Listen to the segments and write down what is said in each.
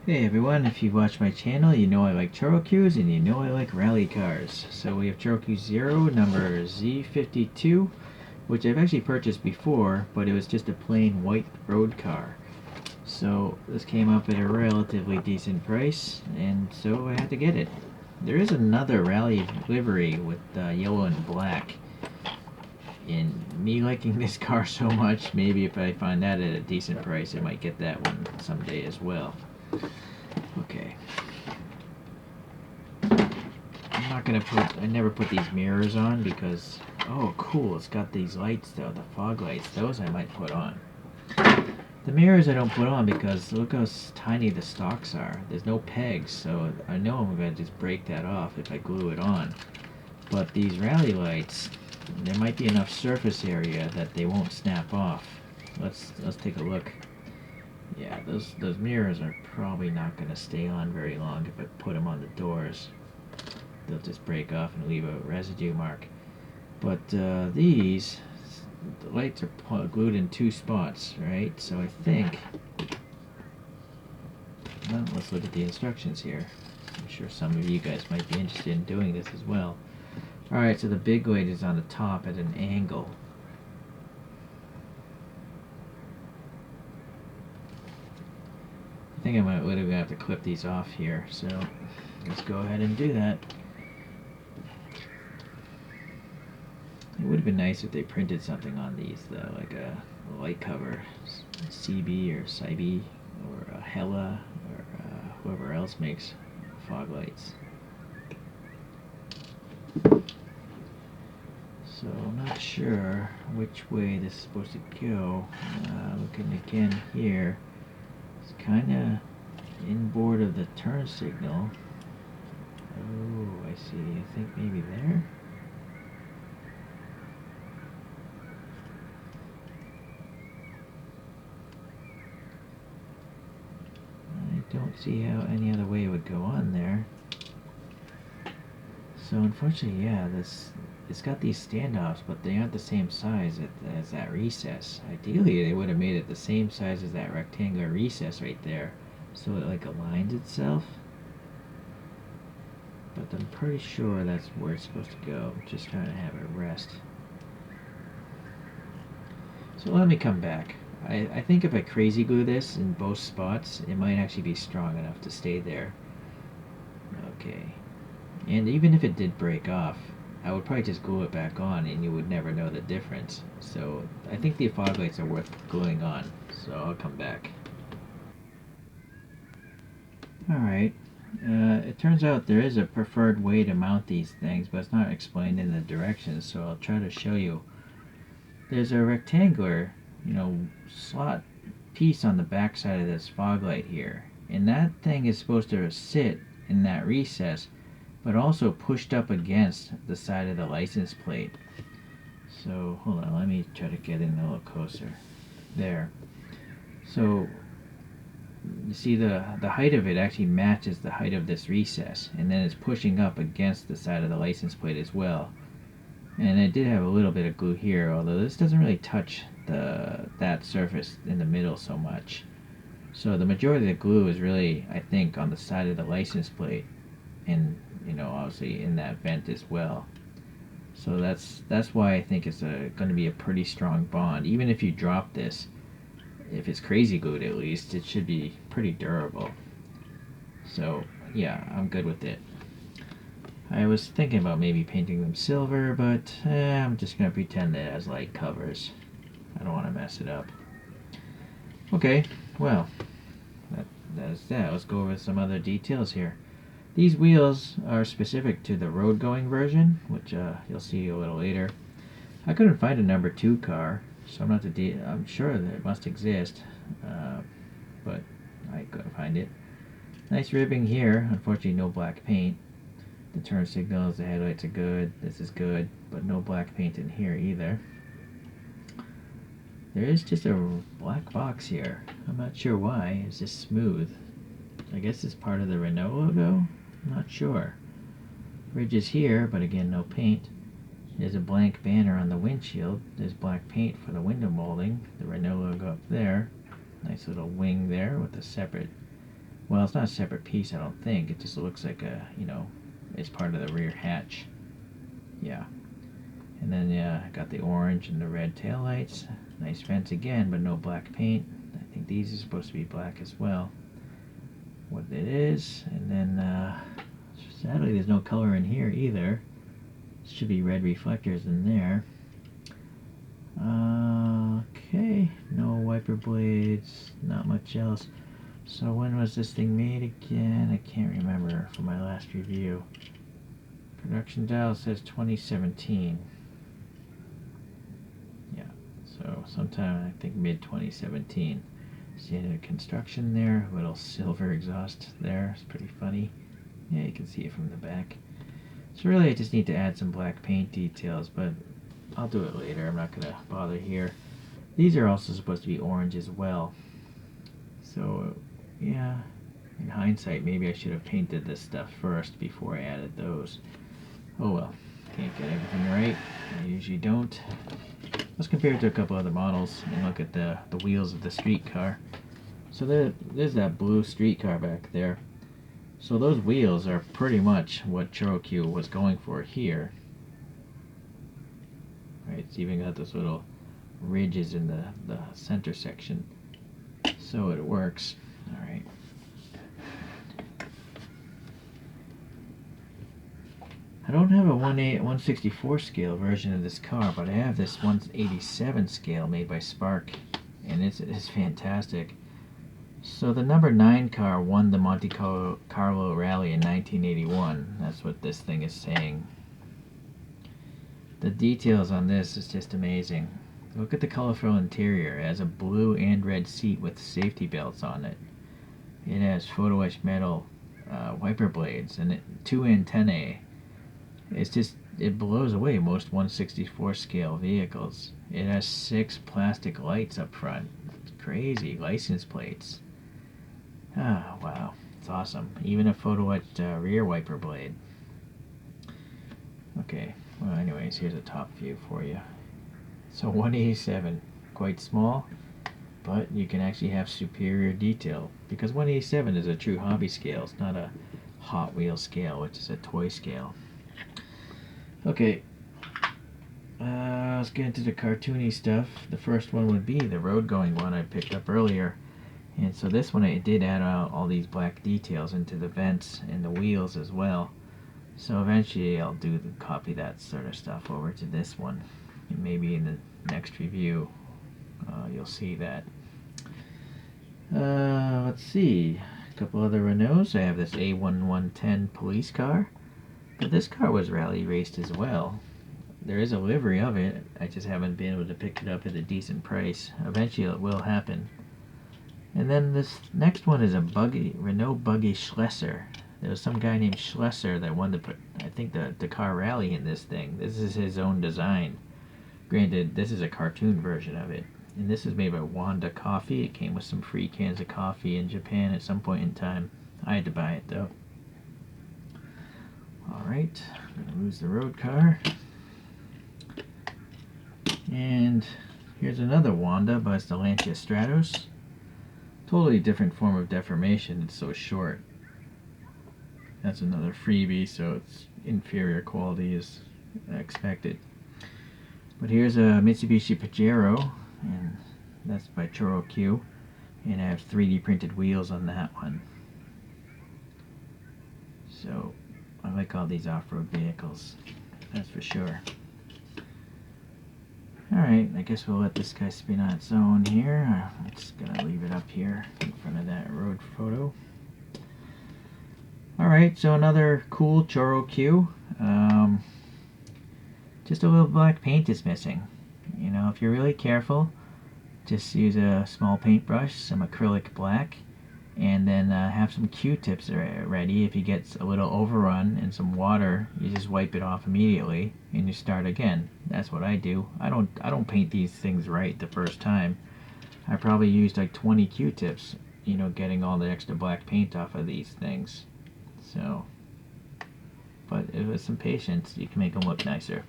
Hey everyone, if you've watched my channel, you know I like Choro-Qs and you know I like rally cars. So we have Choro-Q 0, number Z-52, which I've actually purchased before, but it was just a plain white road car. So this came up at a relatively decent price, and so I had to get it. There is another rally livery with yellow and black. And me liking this car so much, maybe if I find that at a decent price, I might get that one someday as well. Okay. I never put these mirrors on because, oh cool, it's got these lights though, the fog lights. Those I might put on. The mirrors I don't put on because look how tiny the stalks are. There's no pegs, so I know I'm going to just break that off if I glue it on. But these rally lights, there might be enough surface area that they won't snap off. Let's take a look. Yeah, those mirrors are probably not going to stay on very long if I put them on the doors. They'll just break off and leave a residue mark. But these, the lights are glued in two spots, right? So I think, well, let's look at the instructions here. I'm sure some of you guys might be interested in doing this as well. Alright, so the big light is on the top at an angle. I think I might literally have to clip these off here, so let's go ahead and do that. It would have been nice if they printed something on these though, like a light cover, CB or CIB or Hella or whoever else makes fog lights. So I'm not sure which way this is supposed to go. Looking again here, it's kind of inboard of the turn signal. Oh, I see. I think maybe there. I don't see how any other way it would go on there. So unfortunately, yeah, it's got these standoffs, but they aren't the same size as that recess. Ideally, they would have made it the same size as that rectangular recess right there, so it like aligns itself. But I'm pretty sure that's where it's supposed to go. I'm just trying to have it rest. So let me come back. I think if I crazy glue this in both spots, it might actually be strong enough to stay there. Okay. And even if it did break off, I would probably just glue it back on and you would never know the difference. So I think the fog lights are worth gluing on. So I'll come back. Alright. It turns out there is a preferred way to mount these things, but it's not explained in the directions, so I'll try to show you. There's a rectangular, slot piece on the back side of this fog light here. And that thing is supposed to sit in that recess, but also pushed up against the side of the license plate. So hold on, let me try to get in a little closer. There. So you see the height of it actually matches the height of this recess, and then it's pushing up against the side of the license plate as well. And it did have a little bit of glue here, although this doesn't really touch that surface in the middle so much. So the majority of the glue is really, I think, on the side of the license plate, and obviously in that vent as well. So that's why I think it's going to be a pretty strong bond. Even if you drop this, if it's crazy glued at least, it should be pretty durable. So yeah, I'm good with it. I was thinking about maybe painting them silver, but I'm just going to pretend that it has light covers. I don't want to mess it up. Okay, well, that's that. Let's go over some other details here. These wheels are specific to the road-going version, which you'll see a little later. I couldn't find a number 2 car, so I'm sure that it must exist, but I couldn't find it. Nice ribbing here. Unfortunately, no black paint. The turn signals, the headlights are good. This is good, but no black paint in here either. There is just a black box here. I'm not sure why. It's just smooth. I guess it's part of the Renault logo? I'm not sure. Bridge is here, but again, no paint. There's a blank banner on the windshield. There's black paint for the window molding. The Renault logo up there. Nice little wing there with a separate Well, it's not a separate piece, I don't think. It just looks like a, it's part of the rear hatch. Yeah. And then, yeah, I got the orange and the red taillights. Nice vents again, but no black paint. I think these are supposed to be black as well. What it is. And then, sadly, there's no color in here either. Should be red reflectors in there. Okay, no wiper blades, not much else. So when was this thing made again? I can't remember from my last review. Production dial says 2017. Yeah, so sometime I think mid 2017. See the construction there, little silver exhaust there. It's pretty funny. Yeah, you can see it from the back. So really I just need to add some black paint details, but I'll do it later. I'm not gonna bother here. These are also supposed to be orange as well. So yeah, in hindsight, maybe I should have painted this stuff first before I added those. Oh well, can't get everything right. I usually don't. Let's compare it to a couple other models and look at the wheels of the street car. So there's that blue street car back there. So those wheels are pretty much what ChoroQ was going for here. Right, it's even got those little ridges in the center section. So it works. Alright. I don't have a 164 scale version of this car, but I have this 187 scale made by Spark, and it's fantastic. So the number 9 car won the Monte Carlo Rally in 1981. That's what this thing is saying. The details on this is just amazing. Look at the colorful interior. It has a blue and red seat with safety belts on it. It has photo etched metal wiper blades and 2 antennae. It blows away most 164 scale vehicles. It has 6 plastic lights up front. It's crazy. License plates. Ah, wow. It's awesome. Even a photo etched rear wiper blade. Okay. Well, anyways, here's a top view for you. So 187, quite small, but you can actually have superior detail because 187 is a true hobby scale. It's not a Hot Wheels scale, which is a toy scale. Okay, let's get into the cartoony stuff. The first one would be the road-going one I picked up earlier. And so this one I did add all these black details into the vents and the wheels as well. So eventually I'll copy that sort of stuff over to this one. And maybe in the next review you'll see that. Let's see. A couple other Renaults. I have this A1110 police car. But this car was rally raced as well. There is a livery of it. I just haven't been able to pick it up at a decent price. Eventually it will happen. And then this next one is a Renault buggy Schlesser. There was some guy named Schlesser that wanted to put, I think, the car rally in this thing. This is his own design. Granted, this is a cartoon version of it. And this is made by Wanda Coffee. It came with some free cans of coffee in Japan at some point in time. I had to buy it though. Alright, I'm going to lose the road car. And here's another Wanda, but it's the Lancia Stratos. Totally different form of deformation. It's so short. That's another freebie, so it's inferior quality as expected. But here's a Mitsubishi Pajero, and that's by ChoroQ, and I have 3D printed wheels on that one. So I like all these off-road vehicles, that's for sure. Alright, I guess we'll let this guy spin on its own here. I'm just gonna leave it up here in front of that road photo. Alright, so another cool ChoroQ. Just a little black paint is missing. You know, if you're really careful, just use a small paintbrush, some acrylic black, and then have some Q-tips ready. If you get a little overrun and some water, you just wipe it off immediately and you start again. That's what I do. I don't paint these things right the first time. I probably used like 20 Q-tips, you know, getting all the extra black paint off of these things. So, but with some patience, you can make them look nicer.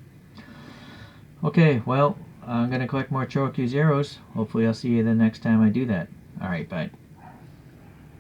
Okay, well, I'm going to collect more ChoroQ Zeros. Hopefully I'll see you the next time I do that. Alright, bye.